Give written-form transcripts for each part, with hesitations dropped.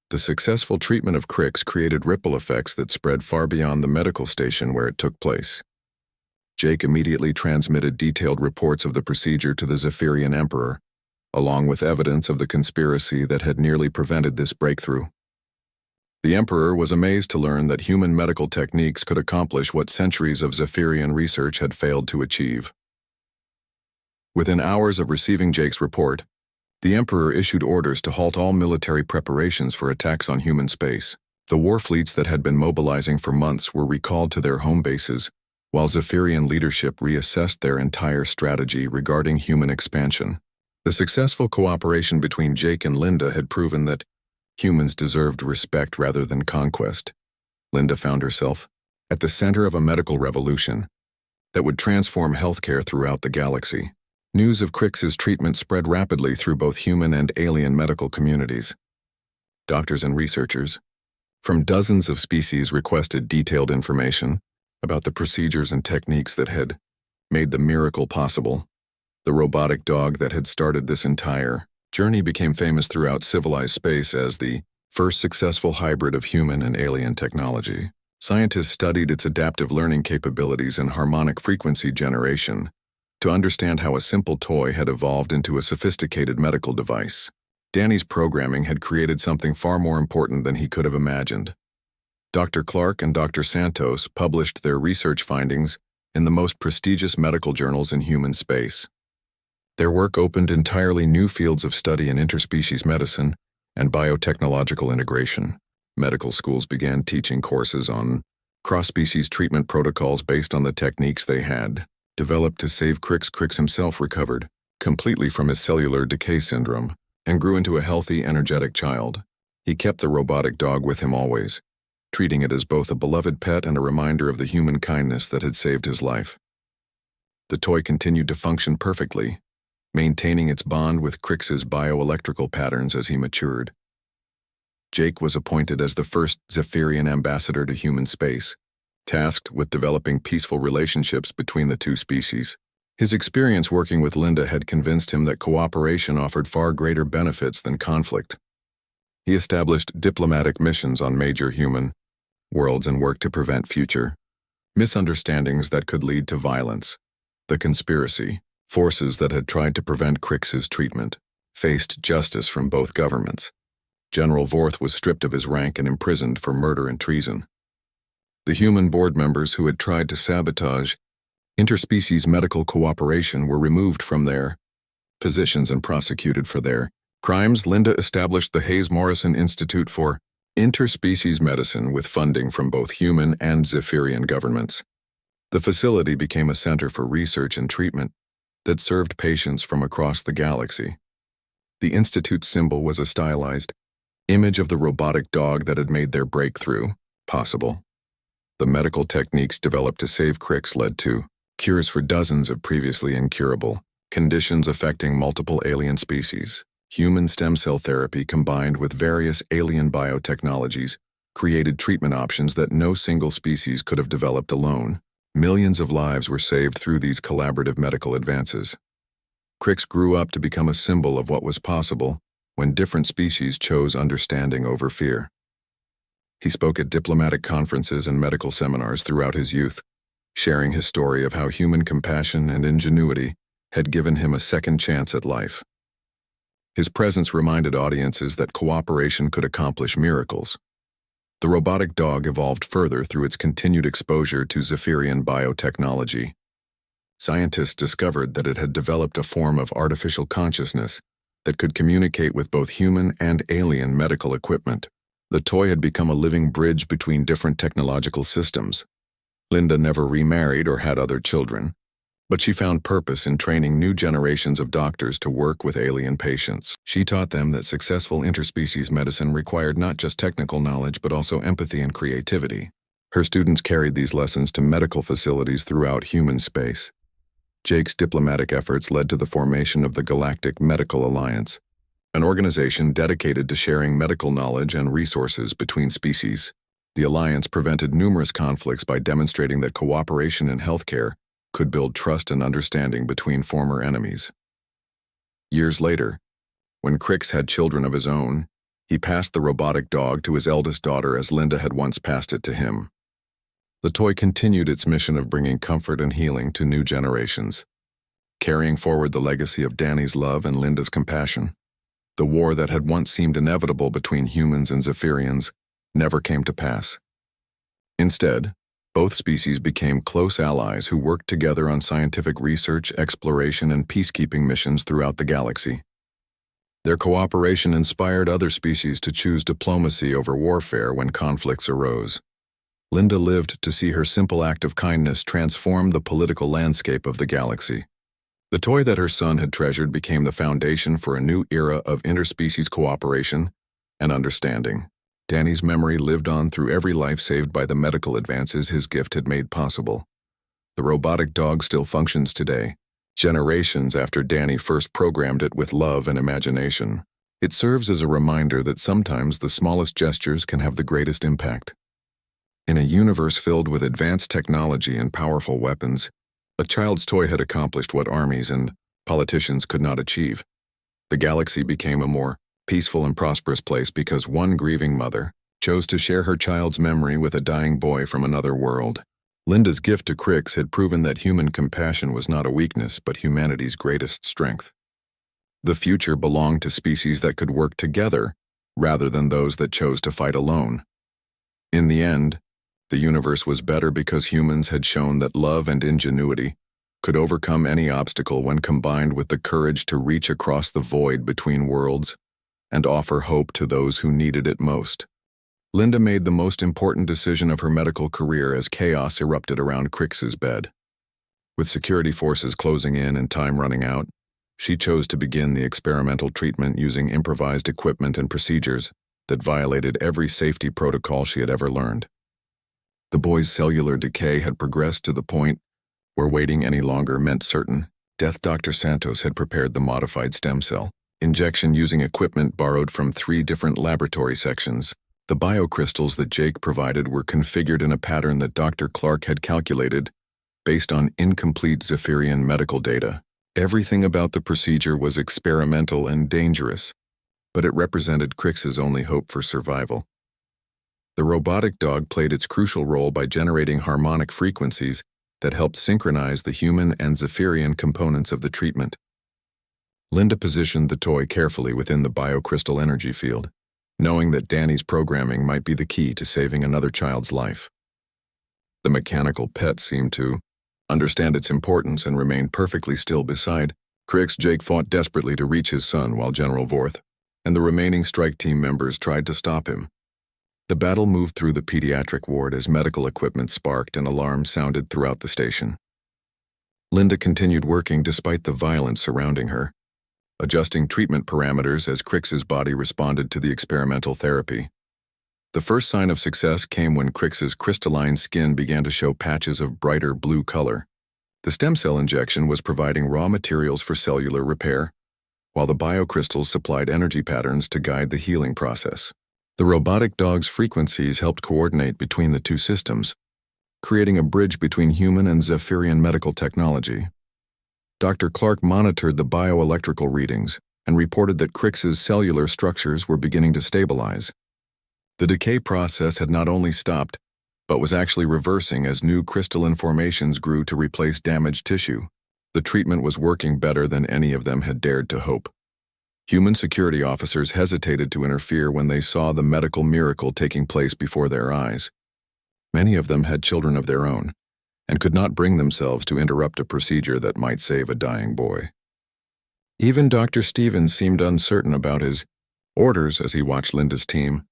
The successful treatment of Crick's created ripple effects that spread far beyond the medical station where it took place. Jake immediately transmitted detailed reports of the procedure to the Zephyrian Emperor, along with evidence of the conspiracy that had nearly prevented this breakthrough. The Emperor was amazed to learn that human medical techniques could accomplish what centuries of Zephyrian research had failed to achieve. Within hours of receiving Jake's report, the Emperor issued orders to halt all military preparations for attacks on human space. The war fleets that had been mobilizing for months were recalled to their home bases, while Zephyrian leadership reassessed their entire strategy regarding human expansion. The successful cooperation between Jake and Linda had proven that humans deserved respect rather than conquest. Linda found herself at the center of a medical revolution that would transform healthcare throughout the galaxy. News of Crick's treatment spread rapidly through both human and alien medical communities. Doctors and researchers from dozens of species requested detailed information about the procedures and techniques that had made the miracle possible. The robotic dog that had started this entire journey became famous throughout civilized space as the first successful hybrid of human and alien technology. Scientists studied its adaptive learning capabilities and harmonic frequency generation to understand how a simple toy had evolved into a sophisticated medical device. Danny's programming had created something far more important than he could have imagined. Dr. Clark and Dr. Santos published their research findings in the most prestigious medical journals in human space. Their work opened entirely new fields of study in interspecies medicine and biotechnological integration. Medical schools began teaching courses on cross-species treatment protocols based on the techniques they had developed to save Crick's. Crick's himself recovered completely from his cellular decay syndrome and grew into a healthy, energetic child. He kept the robotic dog with him always, treating it as both a beloved pet and a reminder of the human kindness that had saved his life. The toy continued to function perfectly, maintaining its bond with Crick's bioelectrical patterns as he matured. Jake was appointed as the first Zephyrian ambassador to human space, tasked with developing peaceful relationships between the two species. His experience working with Linda had convinced him that cooperation offered far greater benefits than conflict. He established diplomatic missions on major human worlds and worked to prevent future misunderstandings that could lead to violence. The conspiracy forces that had tried to prevent Crick's treatment faced justice from both governments. General Vorth was stripped of his rank and imprisoned for murder and treason. The human board members who had tried to sabotage interspecies medical cooperation were removed from their positions and prosecuted for their crimes. Linda established the Hayes-Morrison Institute for Interspecies Medicine with funding from both human and Zephyrian governments. The facility became a center for research and treatment that served patients from across the galaxy. The institute's symbol was a stylized image of the robotic dog that had made their breakthrough possible. The medical techniques developed to save Crick's led to cures for dozens of previously incurable conditions affecting multiple alien species. Human stem cell therapy combined with various alien biotechnologies created treatment options that no single species could have developed alone. Millions of lives were saved through these collaborative medical advances. Crick's grew up to become a symbol of what was possible when different species chose understanding over fear. He spoke at diplomatic conferences and medical seminars throughout his youth, sharing his story of how human compassion and ingenuity had given him a second chance at life. His presence reminded audiences that cooperation could accomplish miracles. The robotic dog evolved further through its continued exposure to Zephyrian biotechnology. Scientists discovered that it had developed a form of artificial consciousness that could communicate with both human and alien medical equipment. The toy had become a living bridge between different technological systems. Linda never remarried or had other children, but she found purpose in training new generations of doctors to work with alien patients. She taught them that successful interspecies medicine required not just technical knowledge but also empathy and creativity. Her students carried these lessons to medical facilities throughout human space. Jake's diplomatic efforts led to the formation of the Galactic Medical Alliance, an organization dedicated to sharing medical knowledge and resources between species. The alliance prevented numerous conflicts by demonstrating that cooperation in healthcare could build trust and understanding between former enemies. Years later, when Crick's had children of his own, He passed the robotic dog to his eldest daughter as Linda had once passed it to him. The toy continued its mission of bringing comfort and healing to new generations, carrying forward the legacy of Danny's love and Linda's compassion. The war that had once seemed inevitable between humans and Zephyrians never came to pass. Instead, both species became close allies who worked together on scientific research, exploration, and peacekeeping missions throughout the galaxy. Their cooperation inspired other species to choose diplomacy over warfare when conflicts arose. Linda lived to see her simple act of kindness transform the political landscape of the galaxy. The toy that her son had treasured became the foundation for a new era of interspecies cooperation and understanding. Danny's memory lived on through every life saved by the medical advances his gift had made possible. The robotic dog still functions today, generations after Danny first programmed it with love and imagination. It serves as a reminder that sometimes the smallest gestures can have the greatest impact. In a universe filled with advanced technology and powerful weapons, a child's toy had accomplished what armies and politicians could not achieve. The galaxy became a more peaceful and prosperous place because one grieving mother chose to share her child's memory with a dying boy from another world. Linda's gift to Crix had proven that human compassion was not a weakness but humanity's greatest strength. The future belonged to species that could work together rather than those that chose to fight alone. In the end, the universe was better because humans had shown that love and ingenuity could overcome any obstacle when combined with the courage to reach across the void between worlds and offer hope to those who needed it most. Linda made the most important decision of her medical career as chaos erupted around Crix's bed. With security forces closing in and time running out, she chose to begin the experimental treatment using improvised equipment and procedures that violated every safety protocol she had ever learned. The boy's cellular decay had progressed to the point where waiting any longer meant certain death. Dr. Santos had prepared the modified stem cell injection using equipment borrowed from 3 different laboratory sections. The biocrystals that Jake provided were configured in a pattern that Dr. Clark had calculated based on incomplete Zephyrian medical data. Everything about the procedure was experimental and dangerous, but it represented Crix's only hope for survival. The robotic dog played its crucial role by generating harmonic frequencies that helped synchronize the human and Zephyrian components of the treatment. Linda positioned the toy carefully within the biocrystal energy field, knowing that Danny's programming might be the key to saving another child's life. The mechanical pet seemed to understand its importance and remained perfectly still beside Crix. Jake fought desperately to reach his son while General Vorth and the remaining strike team members tried to stop him. The battle moved through the pediatric ward as medical equipment sparked and alarms sounded throughout the station. Linda continued working despite the violence surrounding her, adjusting treatment parameters as Crix's body responded to the experimental therapy. The first sign of success came when Crix's crystalline skin began to show patches of brighter blue color. The stem cell injection was providing raw materials for cellular repair, while the biocrystals supplied energy patterns to guide the healing process. The robotic dog's frequencies helped coordinate between the two systems, creating a bridge between human and Zephyrian medical technology. Dr. Clark monitored the bioelectrical readings and reported that Crix's cellular structures were beginning to stabilize. The decay process had not only stopped, but was actually reversing as new crystalline formations grew to replace damaged tissue. The treatment was working better than any of them had dared to hope. Human security officers hesitated to interfere when they saw the medical miracle taking place before their eyes. Many of them had children of their own, and could not bring themselves to interrupt a procedure that might save a dying boy. Even Dr. Stevens seemed uncertain about his orders as he watched Linda's team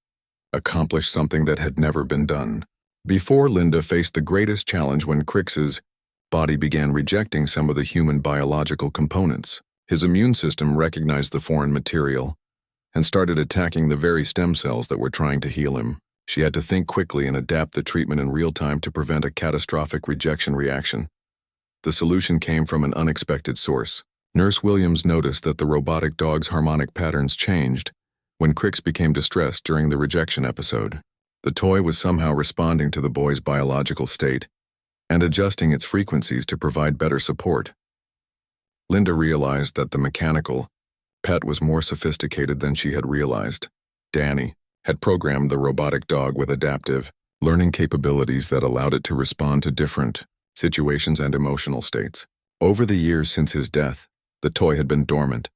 accomplish something that had never been done. Before Linda faced the greatest challenge when Crix's body began rejecting some of the human biological components. His immune system recognized the foreign material and started attacking the very stem cells that were trying to heal him. She had to think quickly and adapt the treatment in real time to prevent a catastrophic rejection reaction. The solution came from an unexpected source. Nurse Williams noticed that the robotic dog's harmonic patterns changed when Crix became distressed during the rejection episode. The toy was somehow responding to the boy's biological state and adjusting its frequencies to provide better support. Linda realized that the mechanical pet was more sophisticated than she had realized. Danny, had programmed the robotic dog with adaptive, learning capabilities that allowed it to respond to different situations and emotional states. Over the years since his death, the toy had been dormant,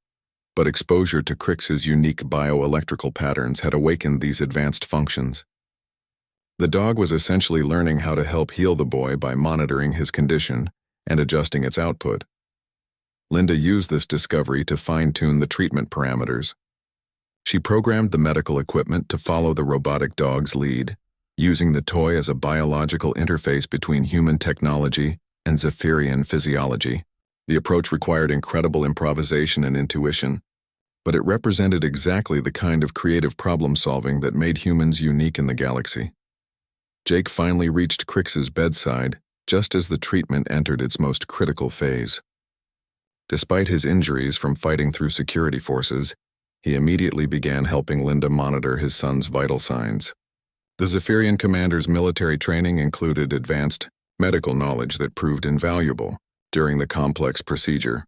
but exposure to Crix's unique bioelectrical patterns had awakened these advanced functions. The dog was essentially learning how to help heal the boy by monitoring his condition and adjusting its output. Linda used this discovery to fine-tune the treatment parameters. She programmed the medical equipment to follow the robotic dog's lead, using the toy as a biological interface between human technology and Zephyrian physiology. The approach required incredible improvisation and intuition, but it represented exactly the kind of creative problem-solving that made humans unique in the galaxy. Jake finally reached Crix's bedside just as the treatment entered its most critical phase. Despite his injuries from fighting through security forces, he immediately began helping Linda monitor his son's vital signs. The Zephyrian commander's military training included advanced medical knowledge that proved invaluable during the complex procedure.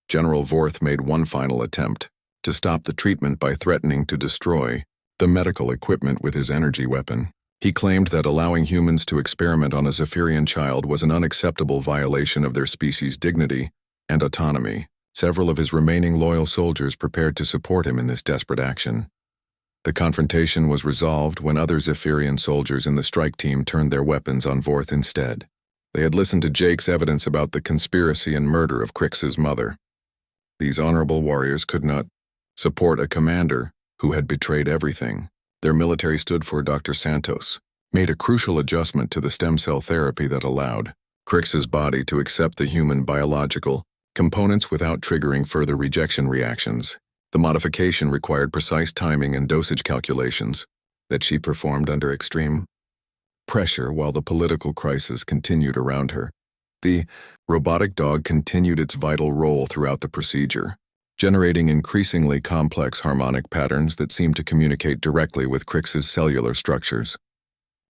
General Vorth made one final attempt to stop the treatment by threatening to destroy the medical equipment with his energy weapon. He claimed that allowing humans to experiment on a Zephyrian child was an unacceptable violation of their species' dignity and autonomy. Several of his remaining loyal soldiers prepared to support him in this desperate action. The confrontation was resolved when other Zephyrian soldiers in the strike team turned their weapons on Vorth instead. They had listened to Jake's evidence about the conspiracy and murder of Crix's mother. These honorable warriors could not support a commander who had betrayed everything. Their military stood for Dr. Santos, made a crucial adjustment to the stem cell therapy that allowed Crix's body to accept the human biological components without triggering further rejection reactions. The modification required precise timing and dosage calculations that she performed under extreme pressure while the political crisis continued around her. The robotic dog continued its vital role throughout the procedure, generating increasingly complex harmonic patterns that seemed to communicate directly with Crix's cellular structures.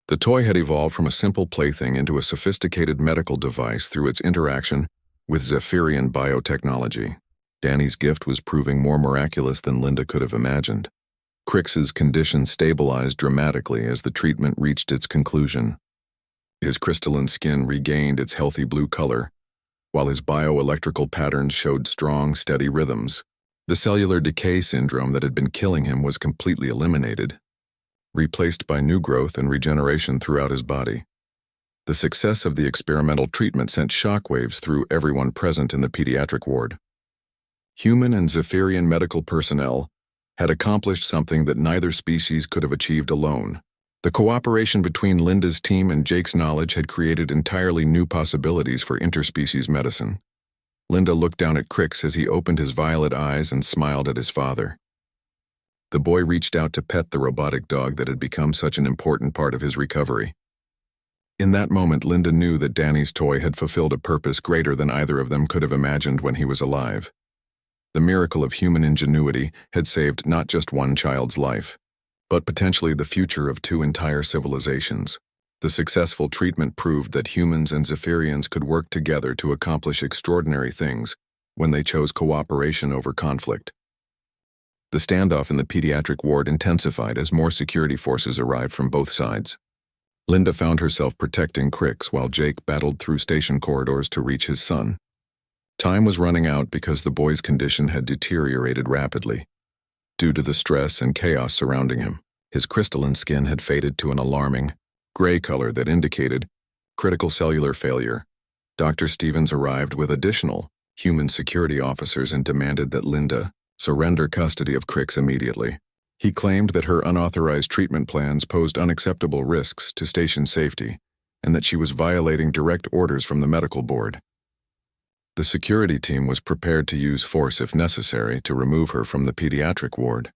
The toy had evolved from a simple plaything into a sophisticated medical device through its interaction with Zephyrian biotechnology. Danny's gift was proving more miraculous than Linda could have imagined. Crix's condition stabilized dramatically as the treatment reached its conclusion. His crystalline skin regained its healthy blue color, while his bioelectrical patterns showed strong, steady rhythms. The cellular decay syndrome that had been killing him was completely eliminated, replaced by new growth and regeneration throughout his body. The success of the experimental treatment sent shockwaves through everyone present in the pediatric ward. Human and Zephyrian medical personnel had accomplished something that neither species could have achieved alone. The cooperation between Linda's team and Jake's knowledge had created entirely new possibilities for interspecies medicine. Linda looked down at Crix as he opened his violet eyes and smiled at his father. The boy reached out to pet the robotic dog that had become such an important part of his recovery. In that moment, Linda knew that Danny's toy had fulfilled a purpose greater than either of them could have imagined when he was alive. The miracle of human ingenuity had saved not just one child's life, but potentially the future of two entire civilizations. The successful treatment proved that humans and Zephyrians could work together to accomplish extraordinary things when they chose cooperation over conflict. The standoff in the pediatric ward intensified as more security forces arrived from both sides. Linda found herself protecting Crix while Jake battled through station corridors to reach his son. Time was running out because the boy's condition had deteriorated rapidly. Due to the stress and chaos surrounding him, his crystalline skin had faded to an alarming gray color that indicated critical cellular failure. Dr. Stevens arrived with additional human security officers and demanded that Linda surrender custody of Crix immediately. He claimed that her unauthorized treatment plans posed unacceptable risks to station safety and that she was violating direct orders from the medical board. The security team was prepared to use force if necessary to remove her from the pediatric ward.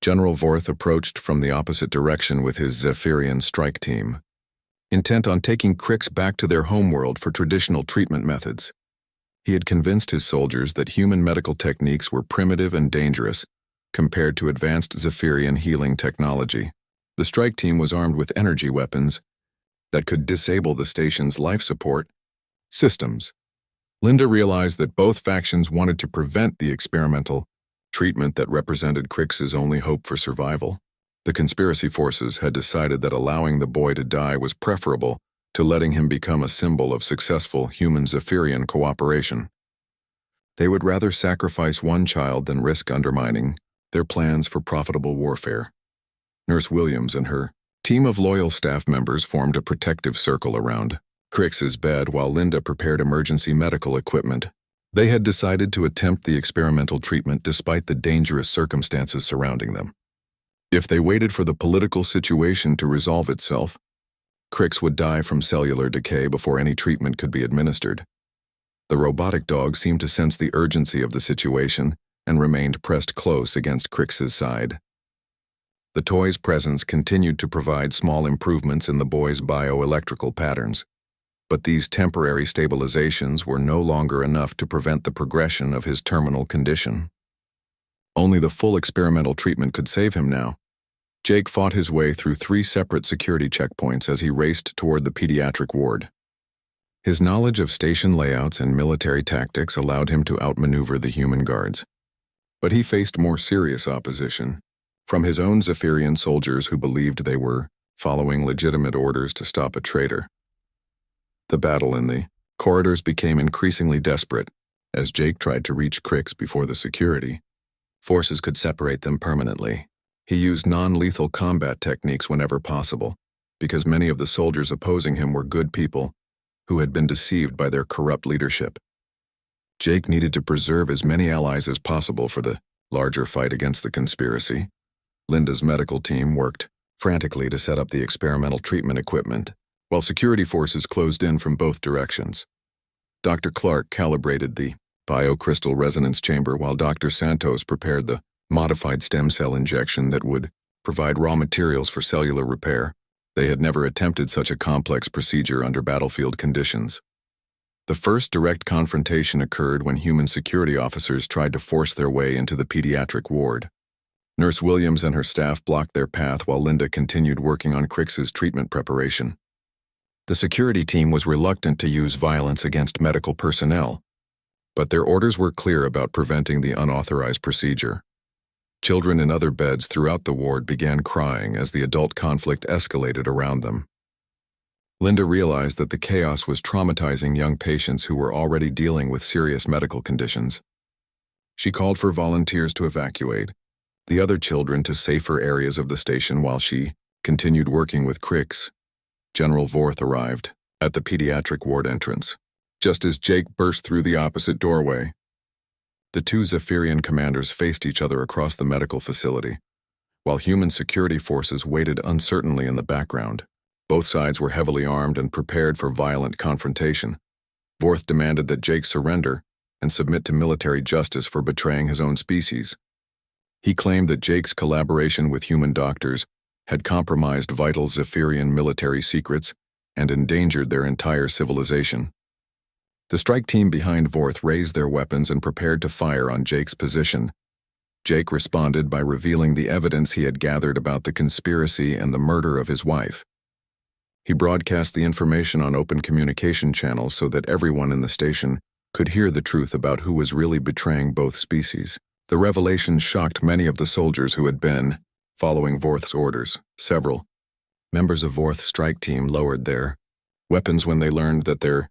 General Vorth approached from the opposite direction with his Zephyrian strike team, intent on taking Crix back to their homeworld for traditional treatment methods. He had convinced his soldiers that human medical techniques were primitive and dangerous compared to advanced Zephyrian healing technology. The strike team was armed with energy weapons that could disable the station's life support systems. Linda realized that both factions wanted to prevent the experimental treatment that represented Crix's only hope for survival. The conspiracy forces had decided that allowing the boy to die was preferable to letting him become a symbol of successful human Zephyrian cooperation. They would rather sacrifice one child than risk undermining their plans for profitable warfare. Nurse Williams and her team of loyal staff members formed a protective circle around Cricks's bed while Linda prepared emergency medical equipment. They had decided to attempt the experimental treatment despite the dangerous circumstances surrounding them. If they waited for the political situation to resolve itself, Cricks would die from cellular decay before any treatment could be administered. The robotic dog seemed to sense the urgency of the situation and remained pressed close against Cricks's side. The toy's presence continued to provide small improvements in the boy's bioelectrical patterns, but these temporary stabilizations were no longer enough to prevent the progression of his terminal condition. Only the full experimental treatment could save him now. Jake fought his way through 3 separate security checkpoints as he raced toward the pediatric ward. His knowledge of station layouts and military tactics allowed him to outmaneuver the human guards. But he faced more serious opposition from his own Zephyrian soldiers who believed they were following legitimate orders to stop a traitor. The battle in the corridors became increasingly desperate as Jake tried to reach Cricks before the security forces could separate them permanently. He used non-lethal combat techniques whenever possible, because many of the soldiers opposing him were good people who had been deceived by their corrupt leadership. Jake needed to preserve as many allies as possible for the larger fight against the conspiracy. Linda's medical team worked frantically to set up the experimental treatment equipment, while security forces closed in from both directions. Dr. Clark calibrated the biocrystal resonance chamber while Dr. Santos prepared the modified stem cell injection that would provide raw materials for cellular repair. They had never attempted such a complex procedure under battlefield conditions. The first direct confrontation occurred when human security officers tried to force their way into the pediatric ward. Nurse Williams and her staff blocked their path while Linda continued working on Cricks's treatment preparation. The security team was reluctant to use violence against medical personnel, but their orders were clear about preventing the unauthorized procedure. Children in other beds throughout the ward began crying as the adult conflict escalated around them. Linda realized that the chaos was traumatizing young patients who were already dealing with serious medical conditions. She called for volunteers to evacuate the other children to safer areas of the station while she continued working with Cricks. General Vorth arrived at the pediatric ward entrance, just as Jake burst through the opposite doorway. The 2 Zephyrian commanders faced each other across the medical facility, while human security forces waited uncertainly in the background. Both sides were heavily armed and prepared for violent confrontation. Vorth demanded that Jake surrender and submit to military justice for betraying his own species. He claimed that Jake's collaboration with human doctors had compromised vital Zephyrian military secrets and endangered their entire civilization. The strike team behind Vorth raised their weapons and prepared to fire on Jake's position. Jake responded by revealing the evidence he had gathered about the conspiracy and the murder of his wife. He broadcast the information on open communication channels so that everyone in the station could hear the truth about who was really betraying both species. The revelation shocked many of the soldiers who had been following Vorth's orders. Several members of Vorth's strike team lowered their weapons when they learned that their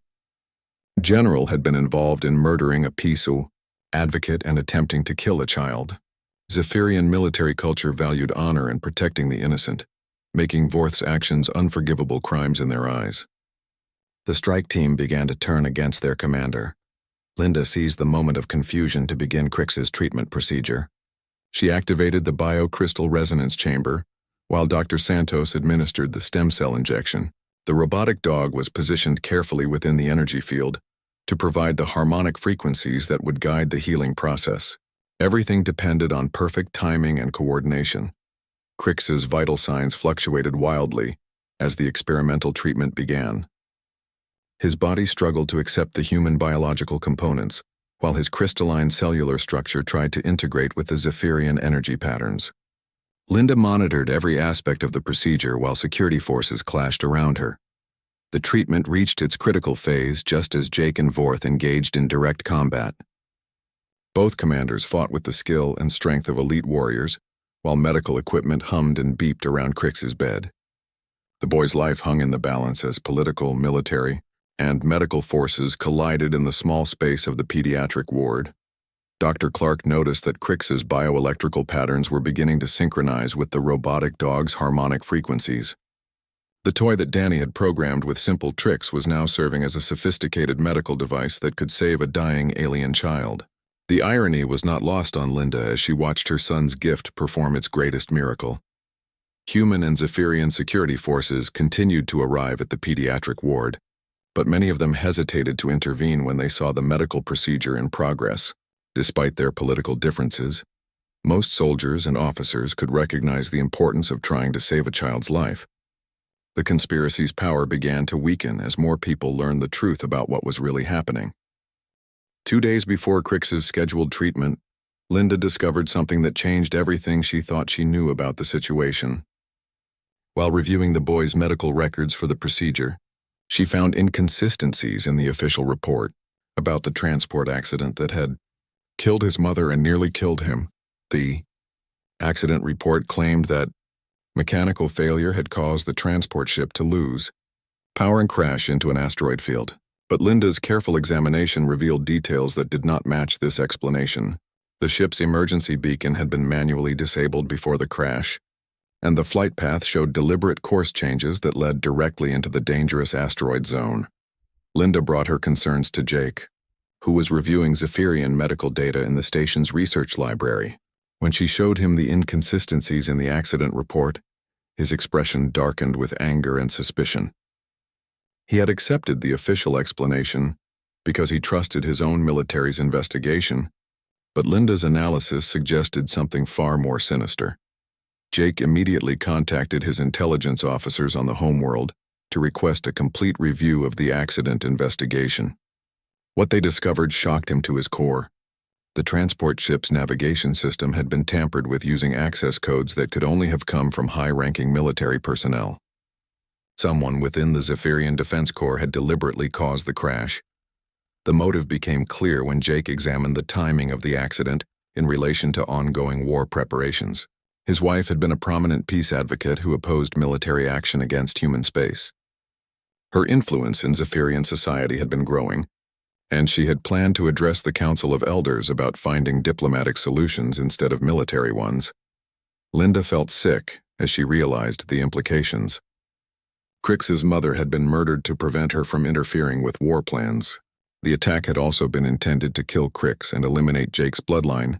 general had been involved in murdering a PSU advocate and attempting to kill a child. Zephyrian military culture valued honor and protecting the innocent, making Vorth's actions unforgivable crimes in their eyes. The strike team began to turn against their commander. Linda seized the moment of confusion to begin Cricks's treatment procedure. She activated the biocrystal resonance chamber, while Dr. Santos administered the stem cell injection. The robotic dog was positioned carefully within the energy field to provide the harmonic frequencies that would guide the healing process. Everything depended on perfect timing and coordination. Cricks's vital signs fluctuated wildly as the experimental treatment began. His body struggled to accept the human biological components, while his crystalline cellular structure tried to integrate with the Zephyrian energy patterns. Linda monitored every aspect of the procedure while security forces clashed around her. The treatment reached its critical phase just as Jake and Vorth engaged in direct combat. Both commanders fought with the skill and strength of elite warriors, while medical equipment hummed and beeped around Cricks's bed. The boy's life hung in the balance as political, military, and medical forces collided in the small space of the pediatric ward. Dr. Clark noticed that Cricks's bioelectrical patterns were beginning to synchronize with the robotic dog's harmonic frequencies. The toy that Danny had programmed with simple tricks was now serving as a sophisticated medical device that could save a dying alien child. The irony was not lost on Linda as she watched her son's gift perform its greatest miracle. Human and Zephyrian security forces continued to arrive at the pediatric ward, but many of them hesitated to intervene when they saw the medical procedure in progress. Despite their political differences, most soldiers and officers could recognize the importance of trying to save a child's life. The conspiracy's power began to weaken as more people learned the truth about what was really happening. 2 days before Cricks's scheduled treatment, Linda discovered something that changed everything she thought she knew about the situation. While reviewing the boy's medical records for the procedure, she found inconsistencies in the official report about the transport accident that had killed his mother and nearly killed him. The accident report claimed that mechanical failure had caused the transport ship to lose power and crash into an asteroid field. But Linda's careful examination revealed details that did not match this explanation. The ship's emergency beacon had been manually disabled before the crash, and the flight path showed deliberate course changes that led directly into the dangerous asteroid zone. Linda brought her concerns to Jake, who was reviewing Zephyrian medical data in the station's research library. When she showed him the inconsistencies in the accident report, his expression darkened with anger and suspicion. He had accepted the official explanation because he trusted his own military's investigation, but Linda's analysis suggested something far more sinister. Jake immediately contacted his intelligence officers on the homeworld to request a complete review of the accident investigation. What they discovered shocked him to his core. The transport ship's navigation system had been tampered with using access codes that could only have come from high-ranking military personnel. Someone within the Zephyrian Defense Corps had deliberately caused the crash. The motive became clear when Jake examined the timing of the accident in relation to ongoing war preparations. His wife had been a prominent peace advocate who opposed military action against human space. Her influence in Zephyrian society had been growing, and she had planned to address the Council of Elders about finding diplomatic solutions instead of military ones. Linda felt sick as she realized the implications. Cricks's mother had been murdered to prevent her from interfering with war plans. The attack had also been intended to kill Cricks and eliminate Jake's bloodline,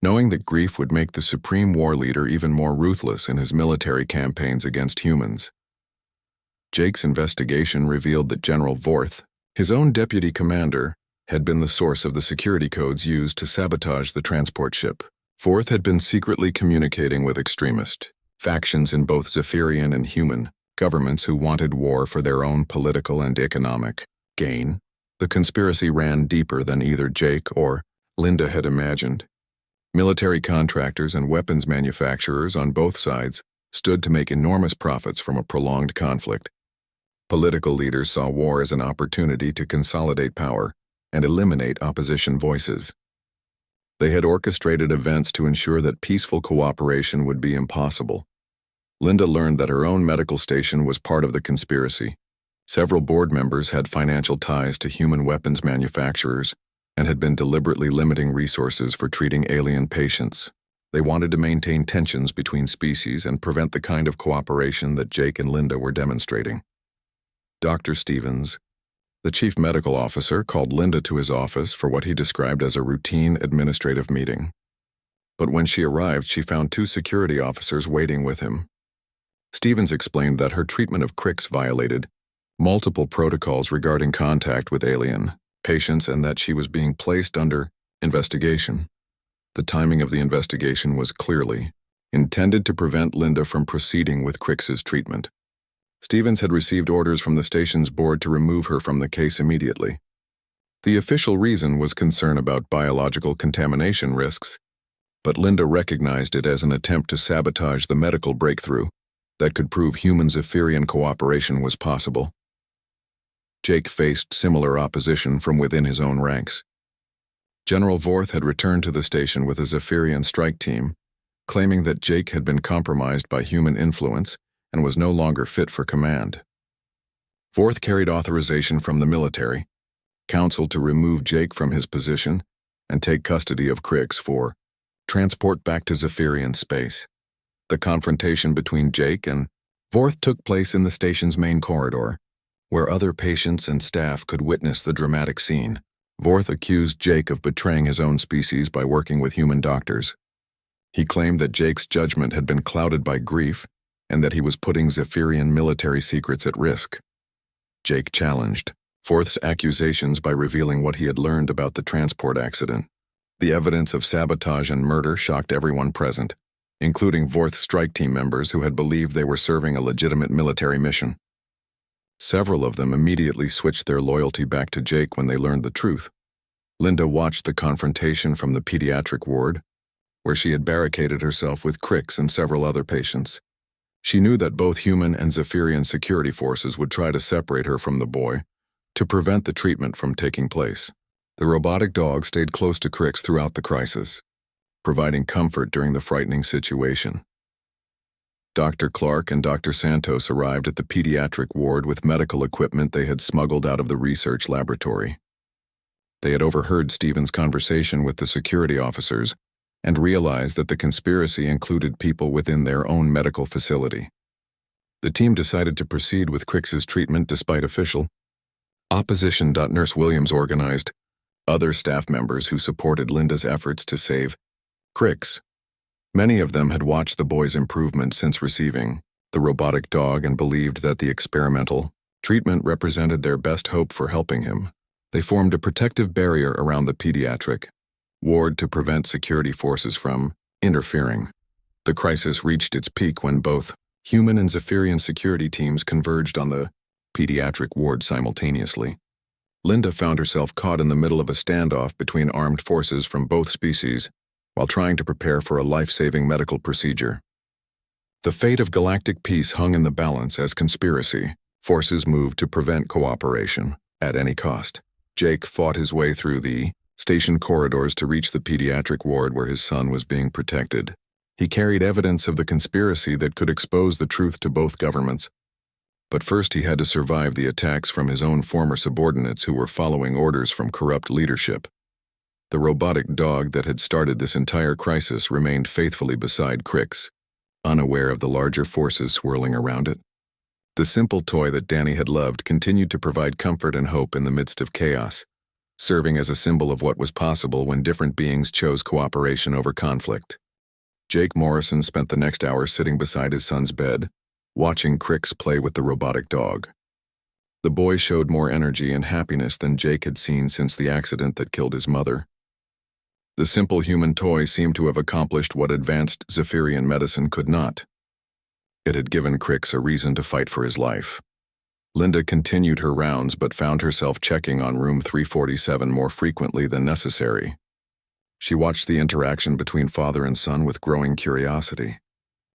knowing that grief would make the supreme war leader even more ruthless in his military campaigns against humans. Jake's investigation revealed that General Vorth, his own deputy commander, had been the source of the security codes used to sabotage the transport ship. Vorth had been secretly communicating with extremist factions in both Zephyrian and human governments who wanted war for their own political and economic gain. The conspiracy ran deeper than either Jake or Linda had imagined. Military contractors and weapons manufacturers on both sides stood to make enormous profits from a prolonged conflict. Political leaders saw war as an opportunity to consolidate power and eliminate opposition voices. They had orchestrated events to ensure that peaceful cooperation would be impossible. Linda learned that her own medical station was part of the conspiracy. Several board members had financial ties to human weapons manufacturers and had been deliberately limiting resources for treating alien patients. They wanted to maintain tensions between species and prevent the kind of cooperation that Jake and Linda were demonstrating. Dr. Stevens, the chief medical officer, called Linda to his office for what he described as a routine administrative meeting. But when she arrived, she found 2 security officers waiting with him. Stevens explained that her treatment of Cricks violated multiple protocols regarding contact with alien patients and that she was being placed under investigation. The timing of the investigation was clearly intended to prevent Linda from proceeding with Cricks's treatment. Stevens had received orders from the station's board to remove her from the case immediately. The official reason was concern about biological contamination risks, but Linda recognized it as an attempt to sabotage the medical breakthrough that could prove human Zephyrian cooperation was possible. Jake faced similar opposition from within his own ranks. General Vorth had returned to the station with a Zephyrian strike team claiming that Jake had been compromised by human influence and was no longer fit for command. Fourth carried authorization from the military, counsel to remove Jake from his position and take custody of Crix for transport back to Zephyrian space. The confrontation between Jake and Fourth took place in the station's main corridor, where other patients and staff could witness the dramatic scene. Vorth accused Jake of betraying his own species by working with human doctors. He claimed that Jake's judgment had been clouded by grief and that he was putting Zephyrian military secrets at risk. Jake challenged Vorth's accusations by revealing what he had learned about the transport accident. The evidence of sabotage and murder shocked everyone present, including Vorth's strike team members who had believed they were serving a legitimate military mission. Several of them immediately switched their loyalty back to Jake when they learned the truth. Linda watched the confrontation from the pediatric ward, where she had barricaded herself with Crix and several other patients. She knew that both human and Zephyrian security forces would try to separate her from the boy to prevent the treatment from taking place. The robotic dog stayed close to Crix throughout the crisis, providing comfort during the frightening situation. Dr. Clark and Dr. Santos arrived at the pediatric ward with medical equipment they had smuggled out of the research laboratory. They had overheard Stephen's conversation with the security officers and realized that the conspiracy included people within their own medical facility. The team decided to proceed with Crix's treatment despite official opposition. Nurse Williams organized other staff members who supported Linda's efforts to save Crix. Many of them had watched the boy's improvement since receiving the robotic dog and believed that the experimental treatment represented their best hope for helping him. They formed a protective barrier around the pediatric ward to prevent security forces from interfering. The crisis reached its peak when both human and Zephyrian security teams converged on the pediatric ward simultaneously. Linda found herself caught in the middle of a standoff between armed forces from both species, while trying to prepare for a life-saving medical procedure. The fate of galactic peace hung in the balance as conspiracy forces moved to prevent cooperation at any cost. Jake fought his way through the station corridors to reach the pediatric ward where his son was being protected. He carried evidence of the conspiracy that could expose the truth to both governments. But first he had to survive the attacks from his own former subordinates who were following orders from corrupt leadership. The robotic dog that had started this entire crisis remained faithfully beside Crix, unaware of the larger forces swirling around it. The simple toy that Danny had loved continued to provide comfort and hope in the midst of chaos, serving as a symbol of what was possible when different beings chose cooperation over conflict. Jake Morrison spent the next hour sitting beside his son's bed, watching Crix play with the robotic dog. The boy showed more energy and happiness than Jake had seen since the accident that killed his mother. The simple human toy seemed to have accomplished what advanced Zephyrian medicine could not. It had given Crix a reason to fight for his life. Linda continued her rounds but found herself checking on room 347 more frequently than necessary. She watched the interaction between father and son with growing curiosity.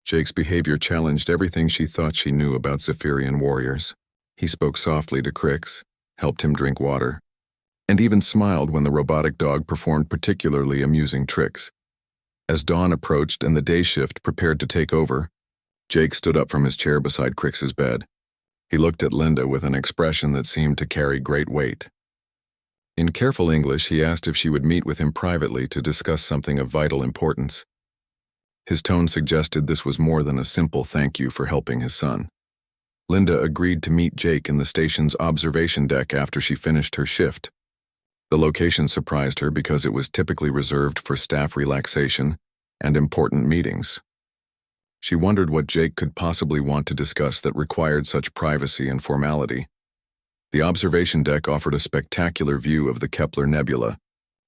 Jake's behavior challenged everything she thought she knew about Zephyrian warriors. He spoke softly to Crix, helped him drink water, and even smiled when the robotic dog performed particularly amusing tricks. As dawn approached and the day shift prepared to take over, Jake stood up from his chair beside Crix's bed. He looked at Linda with an expression that seemed to carry great weight. In careful English, he asked if she would meet with him privately to discuss something of vital importance. His tone suggested this was more than a simple thank you for helping his son. Linda agreed to meet Jake in the station's observation deck after she finished her shift. The location surprised her because it was typically reserved for staff relaxation and important meetings. She wondered what Jake could possibly want to discuss that required such privacy and formality. The observation deck offered a spectacular view of the Kepler Nebula,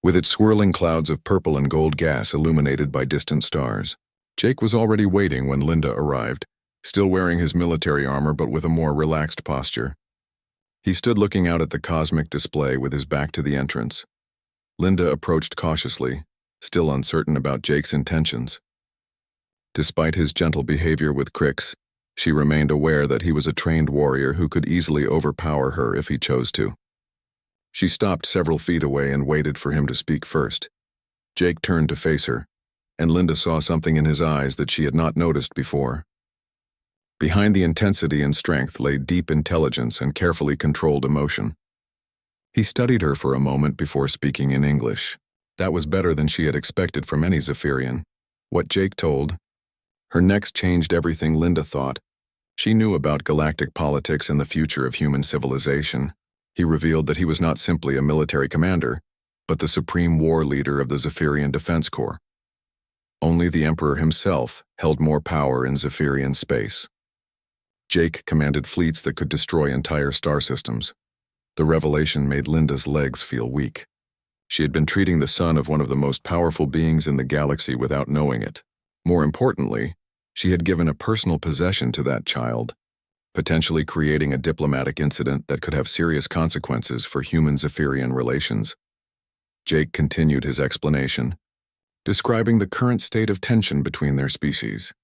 with its swirling clouds of purple and gold gas illuminated by distant stars. Jake was already waiting when Linda arrived, still wearing his military armor but with a more relaxed posture. He stood looking out at the cosmic display with his back to the entrance. Linda approached cautiously, still uncertain about Jake's intentions. Despite his gentle behavior with Crix, she remained aware that he was a trained warrior who could easily overpower her if he chose to. She stopped several feet away and waited for him to speak first. Jake turned to face her, and Linda saw something in his eyes that she had not noticed before. Behind the intensity and strength lay deep intelligence and carefully controlled emotion. He studied her for a moment before speaking in English. That was better than she had expected from any Zephyrian. What Jake told her next changed everything Linda thought. She knew about galactic politics and the future of human civilization. He revealed that he was not simply a military commander, but the supreme war leader of the Zephyrian Defense Corps. Only the Emperor himself held more power in Zephyrian space. Jake commanded fleets that could destroy entire star systems. The revelation made Linda's legs feel weak. She had been treating the son of one of the most powerful beings in the galaxy without knowing it. More importantly, she had given a personal possession to that child, potentially creating a diplomatic incident that could have serious consequences for human-Zephyrian relations. Jake continued his explanation, describing the current state of tension between their species.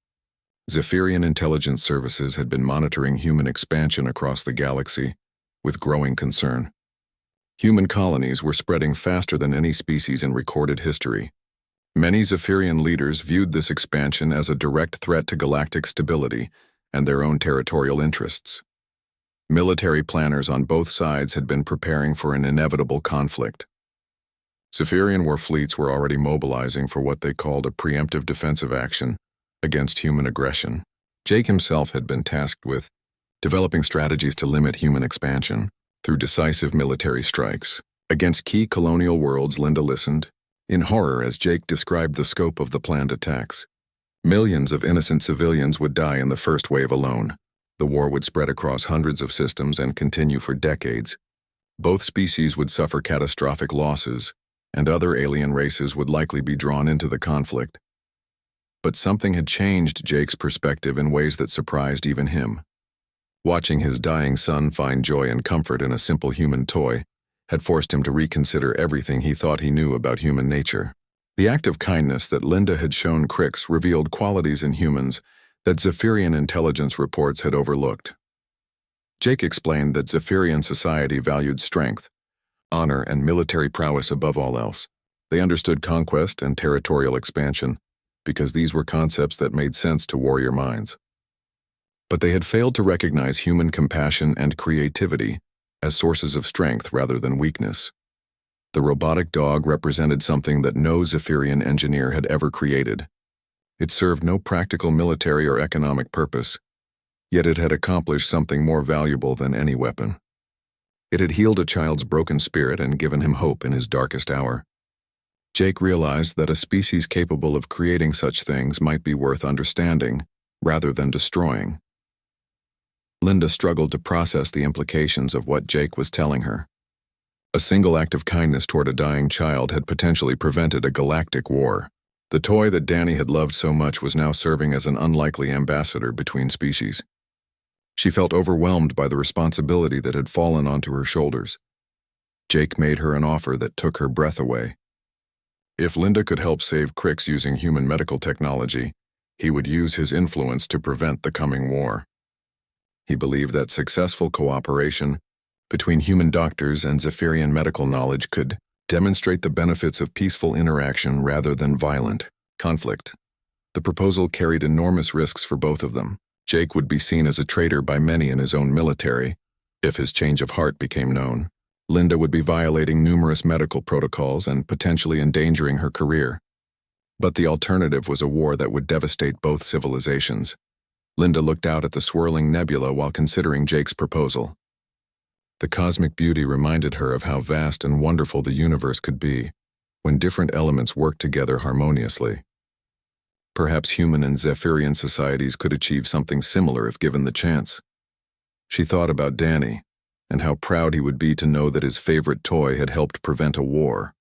Zephyrian intelligence services had been monitoring human expansion across the galaxy with growing concern. Human colonies were spreading faster than any species in recorded history. Many Zephyrian leaders viewed this expansion as a direct threat to galactic stability and their own territorial interests. Military planners on both sides had been preparing for an inevitable conflict. Zephyrian war fleets were already mobilizing for what they called a preemptive defensive action against human aggression. Jake himself had been tasked with developing strategies to limit human expansion through decisive military strikes. Against key colonial worlds, Linda listened in horror as Jake described the scope of the planned attacks. Millions of innocent civilians would die in the first wave alone. The war would spread across hundreds of systems and continue for decades. Both species would suffer catastrophic losses, and other alien races would likely be drawn into the conflict. But something had changed Jake's perspective in ways that surprised even him. Watching his dying son find joy and comfort in a simple human toy had forced him to reconsider everything he thought he knew about human nature. The act of kindness that Linda had shown Crix revealed qualities in humans that Zephyrian intelligence reports had overlooked. Jake explained that Zephyrian society valued strength, honor, and military prowess above all else. They understood conquest and territorial expansion because these were concepts that made sense to warrior minds. But they had failed to recognize human compassion and creativity as sources of strength rather than weakness. The robotic dog represented something that no Zephyrian engineer had ever created. It served no practical military or economic purpose, yet it had accomplished something more valuable than any weapon. It had healed a child's broken spirit and given him hope in his darkest hour. Jake realized that a species capable of creating such things might be worth understanding rather than destroying. Linda struggled to process the implications of what Jake was telling her. A single act of kindness toward a dying child had potentially prevented a galactic war. The toy that Danny had loved so much was now serving as an unlikely ambassador between species. She felt overwhelmed by the responsibility that had fallen onto her shoulders. Jake made her an offer that took her breath away. If Linda could help save Crix using human medical technology, he would use his influence to prevent the coming war. He believed that successful cooperation between human doctors and Zephyrian medical knowledge could demonstrate the benefits of peaceful interaction rather than violent conflict. The proposal carried enormous risks for both of them. Jake would be seen as a traitor by many in his own military if his change of heart became known. Linda would be violating numerous medical protocols and potentially endangering her career. But the alternative was a war that would devastate both civilizations. Linda looked out at the swirling nebula while considering Jake's proposal. The cosmic beauty reminded her of how vast and wonderful the universe could be when different elements worked together harmoniously. Perhaps human and Zephyrian societies could achieve something similar if given the chance. She thought about Danny and how proud he would be to know that his favorite toy had helped prevent a war.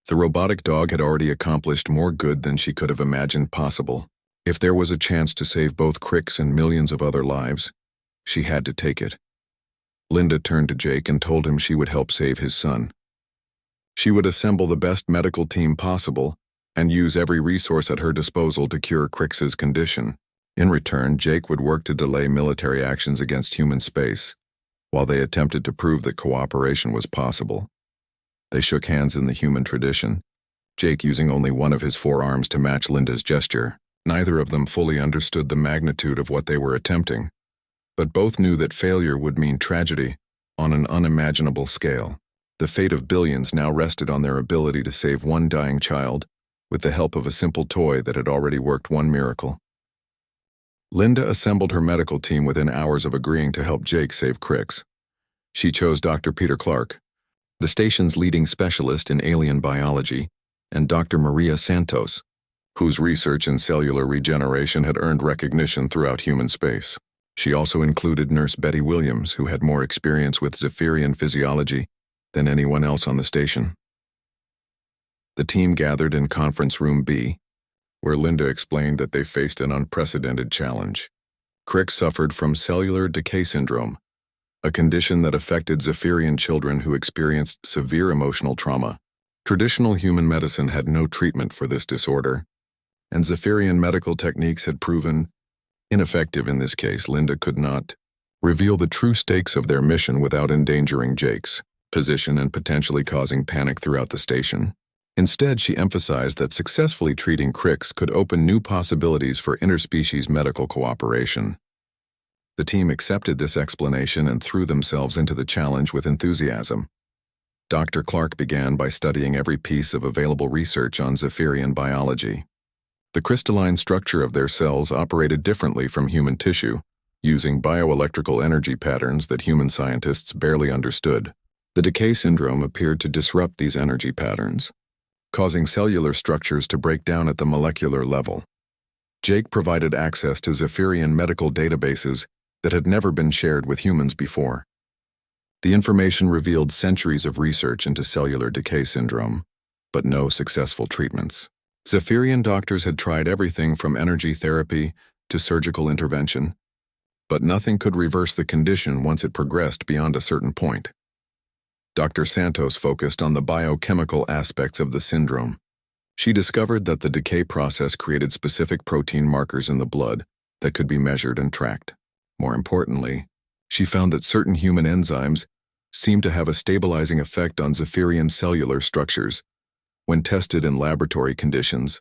The robotic dog had already accomplished more good than she could have imagined possible. If there was a chance to save both Crix and millions of other lives, she had to take it. Linda turned to Jake and told him she would help save his son. She would assemble the best medical team possible and use every resource at her disposal to cure Crix's condition. In return, Jake would work to delay military actions against human space, while they attempted to prove that cooperation was possible. They shook hands in the human tradition, Jake using only one of his forearms to match Linda's gesture. Neither of them fully understood the magnitude of what they were attempting, but both knew that failure would mean tragedy on an unimaginable scale. The fate of billions now rested on their ability to save one dying child with the help of a simple toy that had already worked one miracle. Linda assembled her medical team within hours of agreeing to help Jake save Crix. She chose Dr. Peter Clark, the station's leading specialist in alien biology, and Dr. Maria Santos, whose research in cellular regeneration had earned recognition throughout human space. She also included Nurse Betty Williams, who had more experience with Zephyrian physiology than anyone else on the station. The team gathered in Conference Room B, where Linda explained that they faced an unprecedented challenge. Crix suffered from cellular decay syndrome, a condition that affected Zephyrian children who experienced severe emotional trauma. Traditional human medicine had no treatment for this disorder, and Zephyrian medical techniques had proven ineffective in this case. Linda could not reveal the true stakes of their mission without endangering Jake's position and potentially causing panic throughout the station. Instead, she emphasized that successfully treating Crix could open new possibilities for interspecies medical cooperation. The team accepted this explanation and threw themselves into the challenge with enthusiasm. Dr. Clark began by studying every piece of available research on Zephyrian biology. The crystalline structure of their cells operated differently from human tissue, using bioelectrical energy patterns that human scientists barely understood. The decay syndrome appeared to disrupt these energy patterns, causing cellular structures to break down at the molecular level. Jake provided access to Zephyrian medical databases that had never been shared with humans before. The information revealed centuries of research into cellular decay syndrome, but no successful treatments. Zephyrian doctors had tried everything from energy therapy to surgical intervention, but nothing could reverse the condition once it progressed beyond a certain point. Dr. Santos focused on the biochemical aspects of the syndrome. She discovered that the decay process created specific protein markers in the blood that could be measured and tracked. More importantly, she found that certain human enzymes seemed to have a stabilizing effect on Zephyrian cellular structures. When tested in laboratory conditions,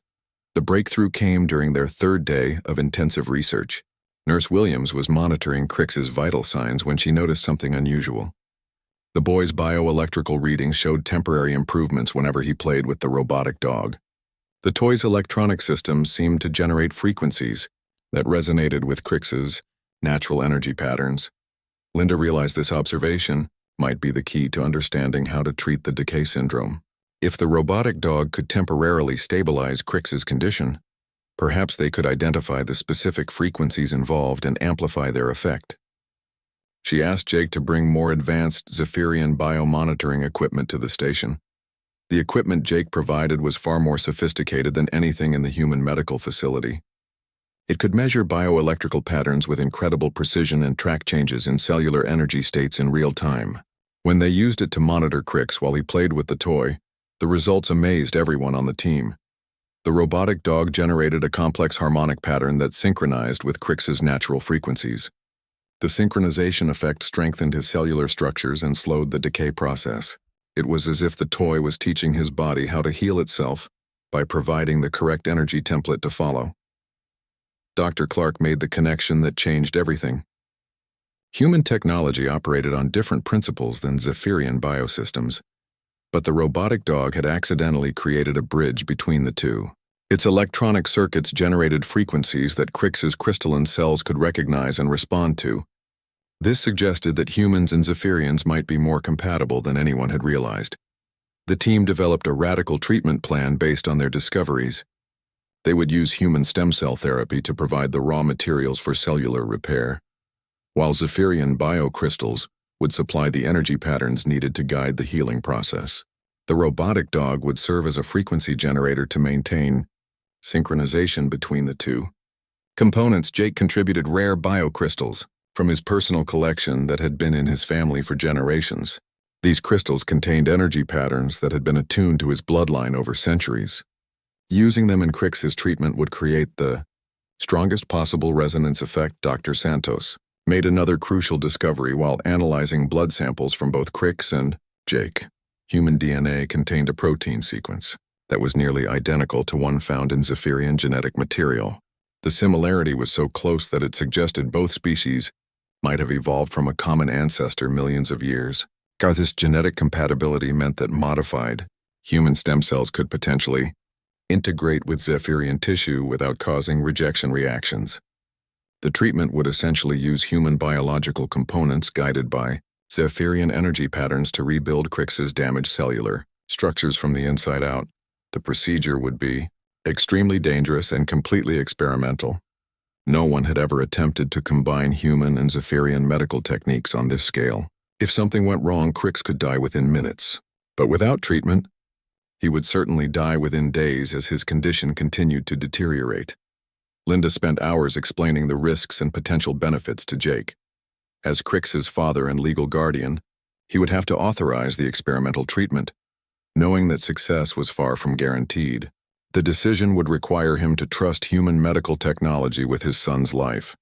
the breakthrough came during their third day of intensive research. Nurse Williams was monitoring Crix's vital signs when she noticed something unusual. The boy's bioelectrical readings showed temporary improvements whenever he played with the robotic dog. The toy's electronic systems seemed to generate frequencies that resonated with Crix's natural energy patterns. Linda realized this observation might be the key to understanding how to treat the decay syndrome. If the robotic dog could temporarily stabilize Crix's condition, perhaps they could identify the specific frequencies involved and amplify their effect. She asked Jake to bring more advanced Zephyrian biomonitoring equipment to the station. The equipment Jake provided was far more sophisticated than anything in the human medical facility. It could measure bioelectrical patterns with incredible precision and track changes in cellular energy states in real time. When they used it to monitor Crix while he played with the toy, the results amazed everyone on the team. The robotic dog generated a complex harmonic pattern that synchronized with Crix's natural frequencies. The synchronization effect strengthened his cellular structures and slowed the decay process. It was as if the toy was teaching his body how to heal itself by providing the correct energy template to follow. Dr. Clark made the connection that changed everything. Human technology operated on different principles than Zephyrian biosystems, but the robotic dog had accidentally created a bridge between the two. Its electronic circuits generated frequencies that Crix's crystalline cells could recognize and respond to. This suggested that humans and Zephyrians might be more compatible than anyone had realized. The team developed a radical treatment plan based on their discoveries. They would use human stem cell therapy to provide the raw materials for cellular repair, while Zephyrian biocrystals would supply the energy patterns needed to guide the healing process. The robotic dog would serve as a frequency generator to maintain synchronization between the two components. Jake contributed rare biocrystals from his personal collection that had been in his family for generations. These crystals contained energy patterns that had been attuned to his bloodline over centuries. Using them in Crix's treatment would create the strongest possible resonance effect. Dr. Santos made another crucial discovery while analyzing blood samples from both Crix and Jake. Human DNA contained a protein sequence that was nearly identical to one found in Zephyrian genetic material. The similarity was so close that it suggested both species might have evolved from a common ancestor millions of years. This genetic compatibility meant that modified human stem cells could potentially integrate with Zephyrian tissue without causing rejection reactions. The treatment would essentially use human biological components guided by Zephyrian energy patterns to rebuild Crix's damaged cellular structures from the inside out. The procedure would be extremely dangerous and completely experimental. No one had ever attempted to combine human and Zephyrian medical techniques on this scale. If something went wrong, Crix could die within minutes. But without treatment, he would certainly die within days as his condition continued to deteriorate. Linda spent hours explaining the risks and potential benefits to Jake. As Crix's father and legal guardian, he would have to authorize the experimental treatment, knowing that success was far from guaranteed. The decision would require him to trust human medical technology with his son's life.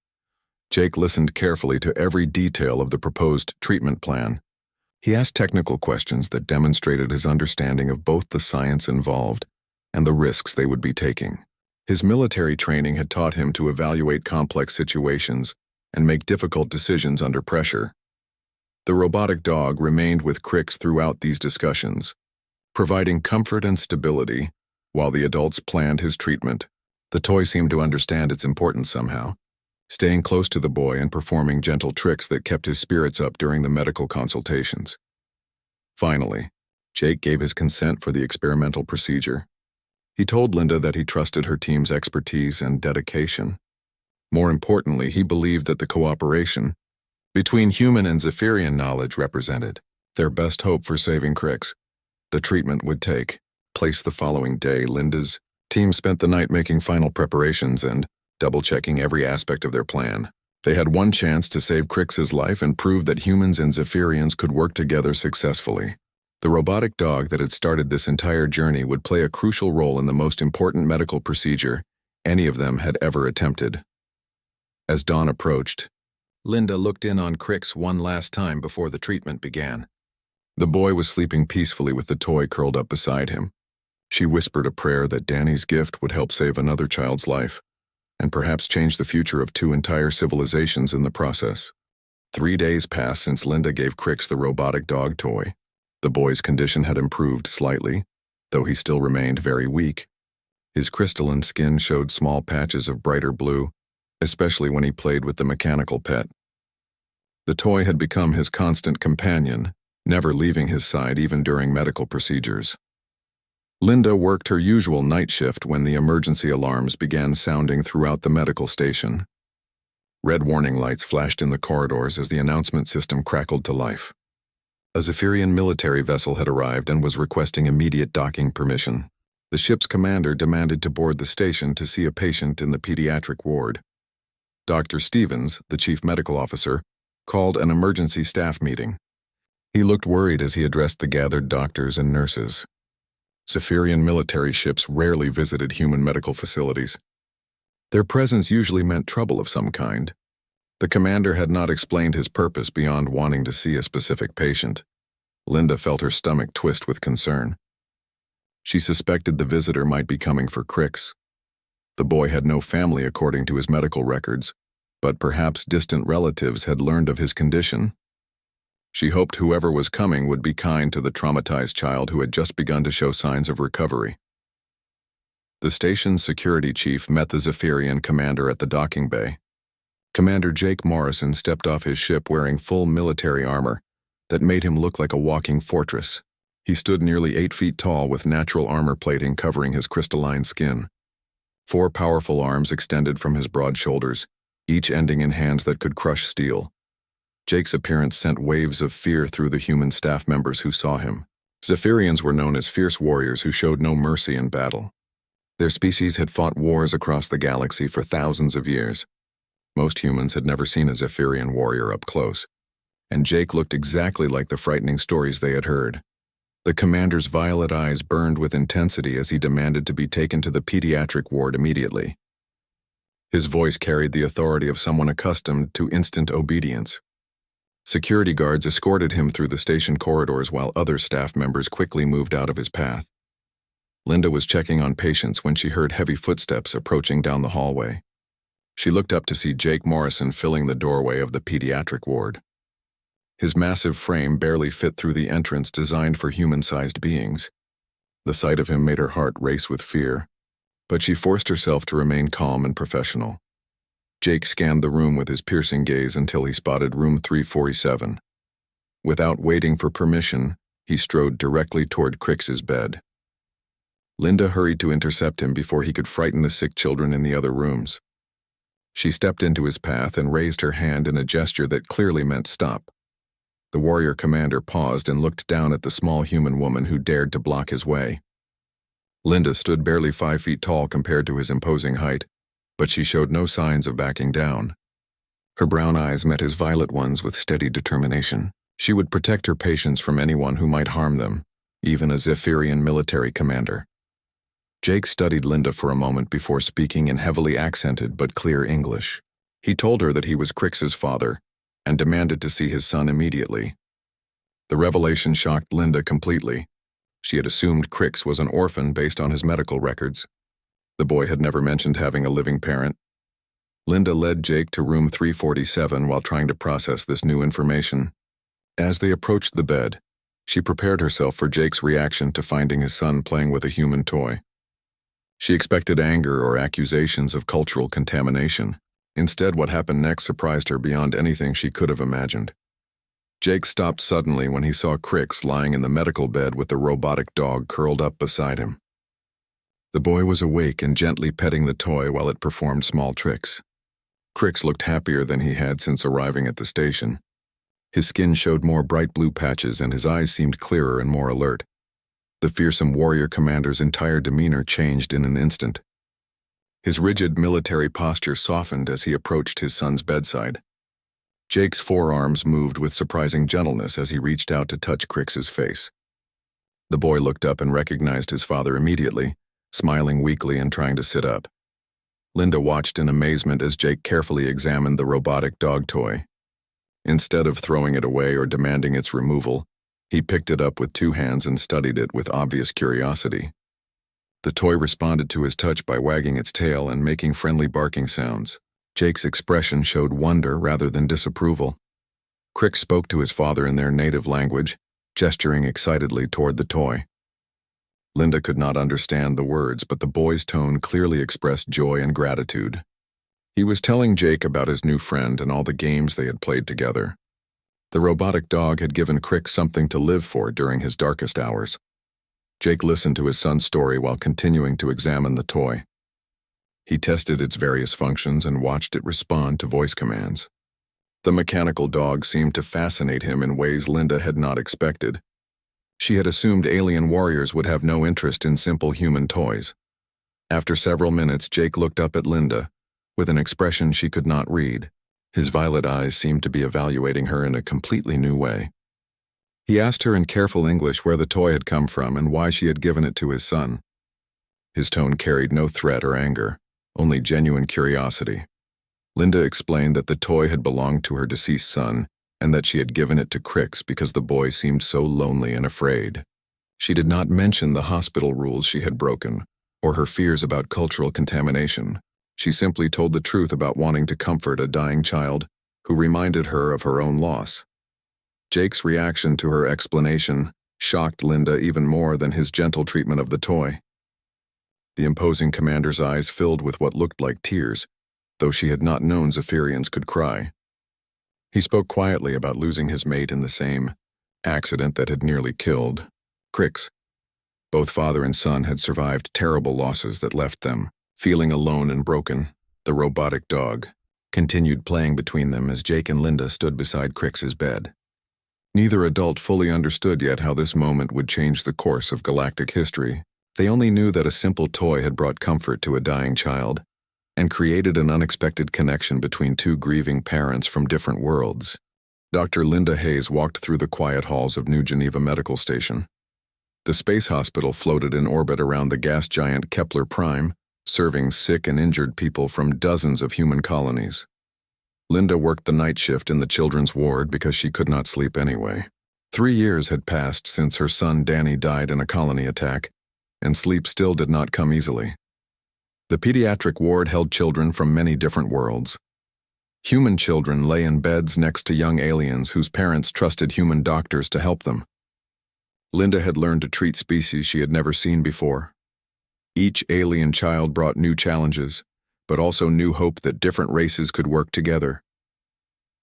Jake listened carefully to every detail of the proposed treatment plan. He asked technical questions that demonstrated his understanding of both the science involved and the risks they would be taking. His military training had taught him to evaluate complex situations and make difficult decisions under pressure. The robotic dog remained with Crix throughout these discussions, providing comfort and stability while the adults planned his treatment. The toy seemed to understand its importance somehow, staying close to the boy and performing gentle tricks that kept his spirits up during the medical consultations. Finally, Jake gave his consent for the experimental procedure. He told Linda that he trusted her team's expertise and dedication. More importantly, he believed that the cooperation between human and Zephyrian knowledge represented their best hope for saving Crix. The treatment would take place the following day. Linda's team spent the night making final preparations and double-checking every aspect of their plan. They had one chance to save Crix's life and prove that humans and Zephyrians could work together successfully. The robotic dog that had started this entire journey would play a crucial role in the most important medical procedure any of them had ever attempted. As dawn approached, Linda looked in on Crix one last time before the treatment began. The boy was sleeping peacefully with the toy curled up beside him. She whispered a prayer that Danny's gift would help save another child's life, and perhaps change the future of 2 entire civilizations in the process. 3 days passed since Linda gave Crix the robotic dog toy. The boy's condition had improved slightly, though he still remained very weak. His crystalline skin showed small patches of brighter blue, especially when he played with the mechanical pet. The toy had become his constant companion, never leaving his side even during medical procedures. Linda worked her usual night shift when the emergency alarms began sounding throughout the medical station. Red warning lights flashed in the corridors as the announcement system crackled to life. A Zephyrian military vessel had arrived and was requesting immediate docking permission. The ship's commander demanded to board the station to see a patient in the pediatric ward. Dr. Stevens, the chief medical officer, called an emergency staff meeting. He looked worried as he addressed the gathered doctors and nurses. Zephyrian military ships rarely visited human medical facilities. Their presence usually meant trouble of some kind. The commander had not explained his purpose beyond wanting to see a specific patient. Linda felt her stomach twist with concern. She suspected the visitor might be coming for Crix. The boy had no family according to his medical records, but perhaps distant relatives had learned of his condition. She hoped whoever was coming would be kind to the traumatized child who had just begun to show signs of recovery. The station's security chief met the Zephyrian commander at the docking bay. Commander Jake Morrison stepped off his ship wearing full military armor that made him look like a walking fortress. He stood nearly 8 feet tall with natural armor plating covering his crystalline skin. 4 powerful arms extended from his broad shoulders, each ending in hands that could crush steel. Jake's appearance sent waves of fear through the human staff members who saw him. Zephyrians were known as fierce warriors who showed no mercy in battle. Their species had fought wars across the galaxy for thousands of years. Most humans had never seen a Zephyrian warrior up close, and Jake looked exactly like the frightening stories they had heard. The commander's violet eyes burned with intensity as he demanded to be taken to the pediatric ward immediately. His voice carried the authority of someone accustomed to instant obedience. Security guards escorted him through the station corridors while other staff members quickly moved out of his path. Linda was checking on patients when she heard heavy footsteps approaching down the hallway. She looked up to see Jake Morrison filling the doorway of the pediatric ward. His massive frame barely fit through the entrance designed for human-sized beings. The sight of him made her heart race with fear, but she forced herself to remain calm and professional. Jake scanned the room with his piercing gaze until he spotted room 347. Without waiting for permission, he strode directly toward Cricks's bed. Linda hurried to intercept him before he could frighten the sick children in the other rooms. She stepped into his path and raised her hand in a gesture that clearly meant stop. The warrior commander paused and looked down at the small human woman who dared to block his way. Linda stood barely 5 feet tall compared to his imposing height, but she showed no signs of backing down. Her brown eyes met his violet ones with steady determination. She would protect her patients from anyone who might harm them, even a Zephyrian military commander. Jake studied Linda for a moment before speaking in heavily accented but clear English. He told her that he was Cricks's father and demanded to see his son immediately. The revelation shocked Linda completely. She had assumed Cricks was an orphan based on his medical records. The boy had never mentioned having a living parent. Linda led Jake to room 347 while trying to process this new information. As they approached the bed, she prepared herself for Jake's reaction to finding his son playing with a human toy. She expected anger or accusations of cultural contamination. Instead, what happened next surprised her beyond anything she could have imagined. Jake stopped suddenly when he saw Cricks lying in the medical bed with the robotic dog curled up beside him. The boy was awake and gently petting the toy while it performed small tricks. Cricks looked happier than he had since arriving at the station. His skin showed more bright blue patches and his eyes seemed clearer and more alert. The fearsome warrior commander's entire demeanor changed in an instant. His rigid military posture softened as he approached his son's bedside. Jake's forearms moved with surprising gentleness as he reached out to touch Cricks's face. The boy looked up and recognized his father immediately, smiling weakly and trying to sit up. Linda watched in amazement as Jake carefully examined the robotic dog toy. Instead of throwing it away or demanding its removal, he picked it up with 2 hands and studied it with obvious curiosity. The toy responded to his touch by wagging its tail and making friendly barking sounds. Jake's expression showed wonder rather than disapproval. Crick spoke to his father in their native language, gesturing excitedly toward the toy. Linda could not understand the words, but the boy's tone clearly expressed joy and gratitude. He was telling Jake about his new friend and all the games they had played together. The robotic dog had given Crick something to live for during his darkest hours. Jake listened to his son's story while continuing to examine the toy. He tested its various functions and watched it respond to voice commands. The mechanical dog seemed to fascinate him in ways Linda had not expected. She had assumed alien warriors would have no interest in simple human toys. After several minutes, Jake looked up at Linda, with an expression she could not read. His violet eyes seemed to be evaluating her in a completely new way. He asked her in careful English where the toy had come from and why she had given it to his son. His tone carried no threat or anger, only genuine curiosity. Linda explained that the toy had belonged to her deceased son and that she had given it to Cricks because the boy seemed so lonely and afraid. She did not mention the hospital rules she had broken or her fears about cultural contamination. She simply told the truth about wanting to comfort a dying child who reminded her of her own loss. Jake's reaction to her explanation shocked Linda even more than his gentle treatment of the toy. The imposing commander's eyes filled with what looked like tears, though she had not known Zephyrians could cry. He spoke quietly about losing his mate in the same accident that had nearly killed Cricks. Both father and son had survived terrible losses that left them feeling alone and broken. The robotic dog continued playing between them as Jake and Linda stood beside Cricks's bed. Neither adult fully understood yet how this moment would change the course of galactic history. They only knew that a simple toy had brought comfort to a dying child and created an unexpected connection between 2 grieving parents from different worlds. Dr. Linda Hayes walked through the quiet halls of New Geneva Medical Station. The space hospital floated in orbit around the gas giant Kepler Prime, serving sick and injured people from dozens of human colonies. Linda worked the night shift in the children's ward because she could not sleep anyway. 3 years had passed since her son Danny died in a colony attack, and sleep still did not come easily. The pediatric ward held children from many different worlds. Human children lay in beds next to young aliens whose parents trusted human doctors to help them. Linda had learned to treat species she had never seen before. Each alien child brought new challenges, but also new hope that different races could work together.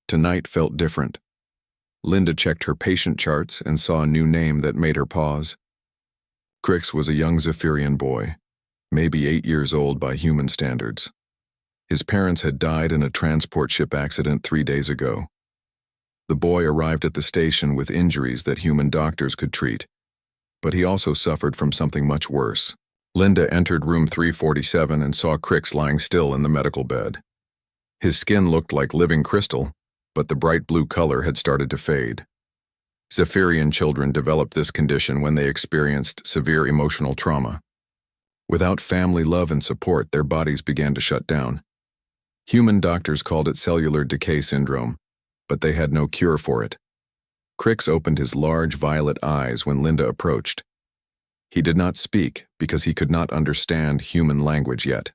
Tonight felt different. Linda checked her patient charts and saw a new name that made her pause. Crix was a young Zephyrian boy, maybe 8 years old by human standards. His parents had died in a transport ship accident 3 days ago. The boy arrived at the station with injuries that human doctors could treat, but he also suffered from something much worse. Linda entered room 347 and saw Crix lying still in the medical bed. His skin looked like living crystal, but the bright blue color had started to fade. Zephyrian children developed this condition when they experienced severe emotional trauma. Without family love and support, their bodies began to shut down. Human doctors called it cellular decay syndrome, but they had no cure for it. Crix opened his large violet eyes when Linda approached. He did not speak because he could not understand human language yet.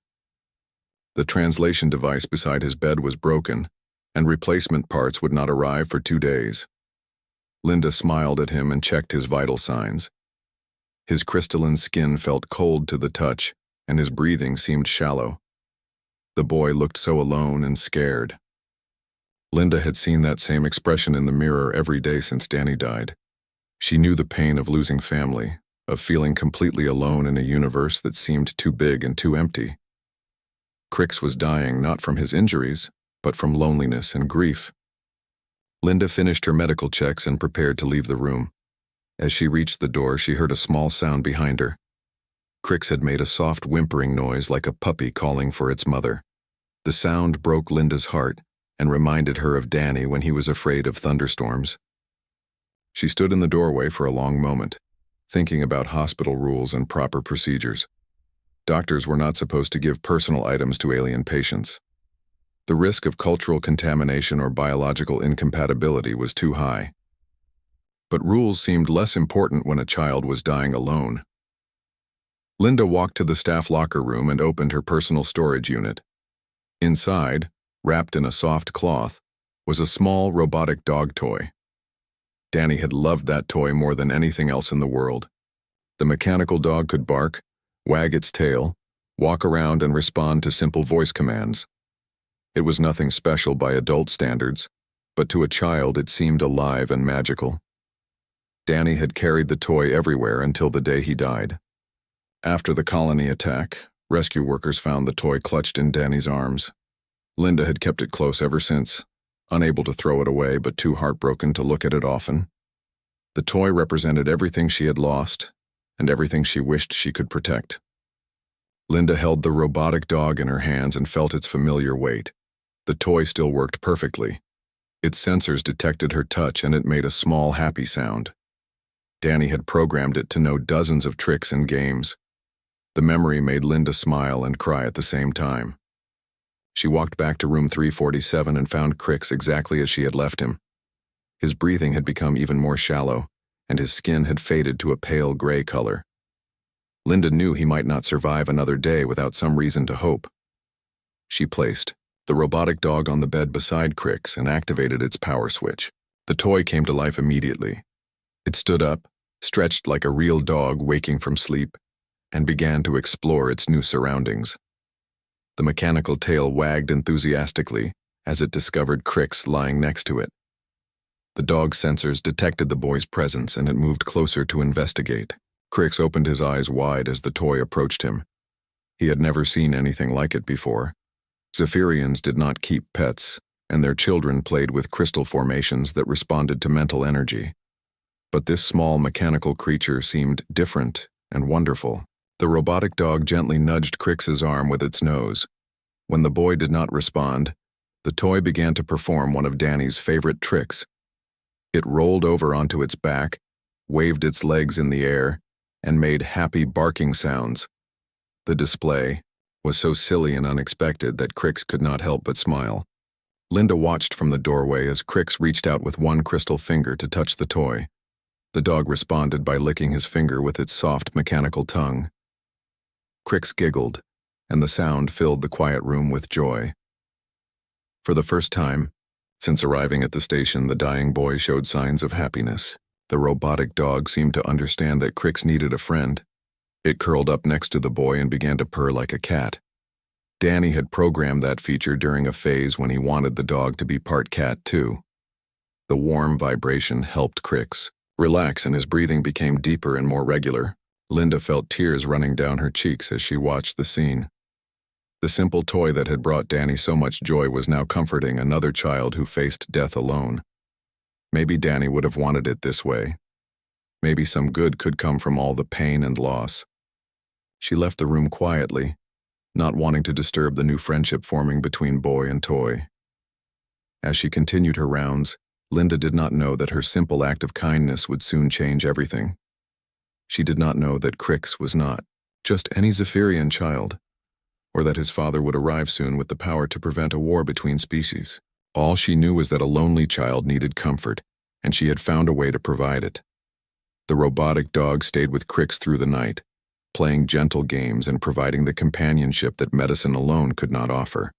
The translation device beside his bed was broken, and replacement parts would not arrive for 2 days. Linda smiled at him and checked his vital signs. His crystalline skin felt cold to the touch, and his breathing seemed shallow. The boy looked so alone and scared. Linda had seen that same expression in the mirror every day since Danny died. She knew the pain of losing family, of feeling completely alone in a universe that seemed too big and too empty. Crix was dying not from his injuries, but from loneliness and grief. Linda finished her medical checks and prepared to leave the room. As she reached the door, she heard a small sound behind her. Crix had made a soft whimpering noise like a puppy calling for its mother. The sound broke Linda's heart and reminded her of Danny when he was afraid of thunderstorms. She stood in the doorway for a long moment, thinking about hospital rules and proper procedures. Doctors were not supposed to give personal items to alien patients. The risk of cultural contamination or biological incompatibility was too high. But rules seemed less important when a child was dying alone. Linda walked to the staff locker room and opened her personal storage unit. Inside, wrapped in a soft cloth, was a small robotic dog toy. Danny had loved that toy more than anything else in the world. The mechanical dog could bark, wag its tail, walk around and respond to simple voice commands. It was nothing special by adult standards, but to a child it seemed alive and magical. Danny had carried the toy everywhere until the day he died. After the colony attack, rescue workers found the toy clutched in Danny's arms. Linda had kept it close ever since, unable to throw it away but too heartbroken to look at it often. The toy represented everything she had lost and everything she wished she could protect. Linda held the robotic dog in her hands and felt its familiar weight. The toy still worked perfectly. Its sensors detected her touch and it made a small, happy sound. Danny had programmed it to know dozens of tricks and games. The memory made Linda smile and cry at the same time. She walked back to room 347 and found Crix exactly as she had left him. His breathing had become even more shallow, and his skin had faded to a pale gray color. Linda knew he might not survive another day without some reason to hope. She placed the robotic dog on the bed beside Crix and activated its power switch. The toy came to life immediately. It stood up, stretched like a real dog waking from sleep, and began to explore its new surroundings. The mechanical tail wagged enthusiastically as it discovered Crix lying next to it. The dog's sensors detected the boy's presence and it moved closer to investigate. Crix opened his eyes wide as the toy approached him. He had never seen anything like it before. Zephyrians did not keep pets, and their children played with crystal formations that responded to mental energy. But this small mechanical creature seemed different and wonderful. The robotic dog gently nudged Crix's arm with its nose. When the boy did not respond, the toy began to perform one of Danny's favorite tricks. It rolled over onto its back, waved its legs in the air, and made happy barking sounds. The display was so silly and unexpected that Crix could not help but smile. Linda watched from the doorway as Crix reached out with one crystal finger to touch the toy. The dog responded by licking his finger with its soft mechanical tongue, Crix giggled, and the sound filled the quiet room with joy. For the first time, since arriving at the station, the dying boy showed signs of happiness. The robotic dog seemed to understand that Crix needed a friend. It curled up next to the boy and began to purr like a cat. Danny had programmed that feature during a phase when he wanted the dog to be part cat too. The warm vibration helped Crix relax, and his breathing became deeper and more regular. Linda felt tears running down her cheeks as she watched the scene. The simple toy that had brought Danny so much joy was now comforting another child who faced death alone. Maybe Danny would have wanted it this way. Maybe some good could come from all the pain and loss. She left the room quietly, not wanting to disturb the new friendship forming between boy and toy. As she continued her rounds, Linda did not know that her simple act of kindness would soon change everything. She did not know that Crix was not just any Zephyrian child, or that his father would arrive soon with the power to prevent a war between species. All she knew was that a lonely child needed comfort, and she had found a way to provide it. The robotic dog stayed with Crix through the night, playing gentle games and providing the companionship that medicine alone could not offer.